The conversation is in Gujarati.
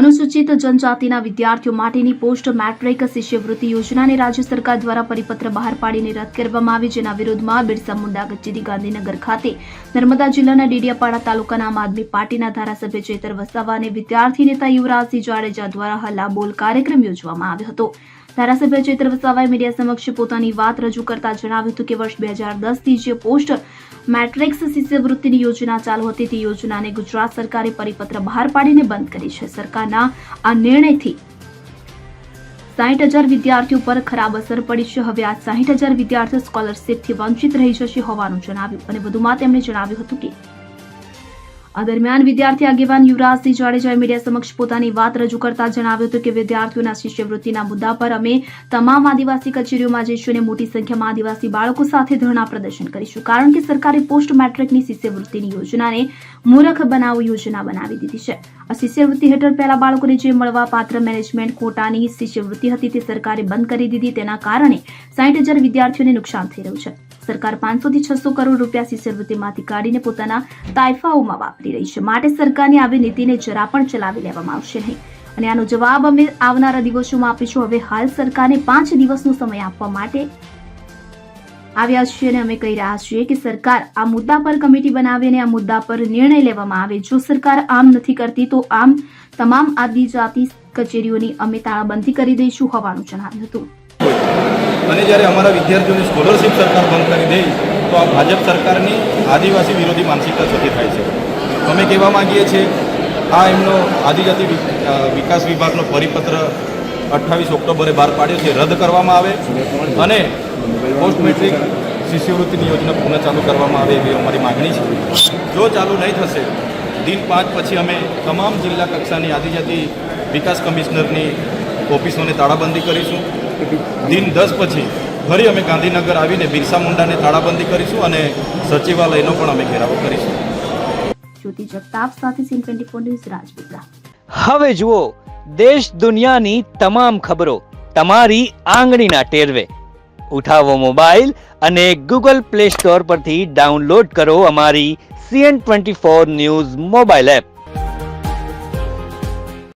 અનુસૂચિત જનજાતિના વિદ્યાર્થીઓ માટેની પોસ્ટ મેટ્રિક શિષ્યવૃત્તિ યોજનાને રાજ્ય સરકાર દ્વારા પરિપત્ર બહાર પાડીને રદ કરવામાં આવી, જેના વિરોધમાં બિરસા મુંડા કચેરી ગાંધીનગર ખાતે નર્મદા જિલ્લાના ડેડિયાપાડા તાલુકાના આમ આદમી પાર્ટીના ધારાસભ્ય ચેતર વસાવા અને વિદ્યાર્થી નેતા યુવરાજસિંહ જાડેજા દ્વારા હલ્લાબોલ કાર્યક્રમ યોજવામાં આવ્યો હતો। ધારાસભ્ય ચેતર વસાવાએ મીડિયા સમક્ષ પોતાની વાત રજૂ કરતા જણાવ્યું હતું કે વર્ષ 2010થી જે પોસ્ટ મેટ્રિક્સ શિષ્યવૃત્તિની યોજના ચાલુ હતી તે યોજનાને ગુજરાત સરકારે પરિપત્ર બહાર પાડીને બંધ કરી છે। સરકારના આ નિર્ણયથી 60,000 વિદ્યાર્થીઓ પર ખરાબ અસર પડી છે। હવે આ 60,000 વિદ્યાર્થીઓ સ્કોલરશીપથી વંચિત રહી જશે હોવાનું જણાવ્યું અને વધુમાં તેમણે જણાવ્યું હતું કે આ દરમિયાન વિદ્યાર્થી આગેવાન યુવરાજસિંહ જાડેજાએ મીડિયા સમક્ષ પોતાની વાત રજૂ કરતા જણાવ્યું હતું કે વિદ્યાર્થીઓના શિષ્યવૃત્તિના મુદ્દા પર અમે તમામ આદિવાસી કચેરીઓમાં જઈશું અને મોટી સંખ્યામાં આદિવાસી બાળકો સાથે ધરણા પ્રદર્શન કરીશું, કારણ કે સરકારે પોસ્ટ મેટ્રિકની શિષ્યવૃત્તિની યોજનાને મૂર્ખ બનાવ યોજના બનાવી દીધી છે। આ શિષ્યવૃત્તિ હેઠળ પહેલા બાળકોને જે મળવા પાત્ર મેનેજમેન્ટ કોટાની શિષ્યવૃત્તિ હતી તે સરકારે બંધ કરી દીધી। તેના કારણે 60,000 વિદ્યાર્થીઓને નુકસાન થઈ રહ્યું છે। સરકાર 500 થી 600 કરોડ રૂપિયા શિષ્યવૃત્તિમાંથી કાઢીને પોતાના તાઇફાઓમાં વાપરી રહી છે, માટે સરકારની આવી નીતિને જરા પણ ચલાવી લેવામાં આવશે નહીં અને આનો જવાબ અમે આવનારા દિવસોમાં આપીશું। હવે હાલ સરકારને 5 દિવસનો સમય આપવા માટે આવ્યા છીએ અને અમે કહી રહ્યા છીએ કે સરકાર આ મુદ્દા પર કમિટી બનાવે અને આ મુદ્દા પર નિર્ણય લેવામાં આવે। જો સરકાર આમ નથી કરતી તો આમ તમામ આદિજાતિ કચેરીઓની અમે તાળાબંધી કરી દઈશું હોવાનું જણાવ્યું હતું। અને જ્યારે અમારા વિદ્યાર્થીઓની સ્કોલરશીપ સરકાર બંધ કરી દે તો આ ભાજપ સરકારની આદિવાસી વિરોધી માનસિકતા થતી થાય છે। અમે કહેવા માંગીએ છીએ આ એમનો આદિજાતિ વિકાસ વિભાગનો પરિપત્ર 28 ઓક્ટોબરે બહાર પાડ્યો છે, રદ કરવામાં આવે અને પોસ્ટ મેટ્રિક શિષ્યવૃત્તિની યોજના પુનઃ ચાલુ કરવામાં આવે એવી અમારી માગણી છે। જો ચાલુ નહીં થશે દિન 5 પછી અમે તમામ જિલ્લા કક્ષાની આદિજાતિ વિકાસ કમિશનરની ઓફિસોને તાળાબંધી કરીશું। દિન 10 પછી ફરી અમે ગાંધીનગર આવીને બિરસા મુંડાને તાળાબંધી કરીશું અને સચિવાલયનો પણ અમે ઘેરાવો કરીશું। જ્યોતિ જગતાપ સાથે સીન 24 ન્યૂઝ રાજપીપળા। હવે જુઓ દેશ દુનિયાની તમામ ખબરો તમારી આંગળીના ટેરવે। ઉઠાવો મોબાઈલ અને Google Play Store પરથી ડાઉનલોડ કરો અમારી CN24 ન્યૂઝ મોબાઈલ એપ।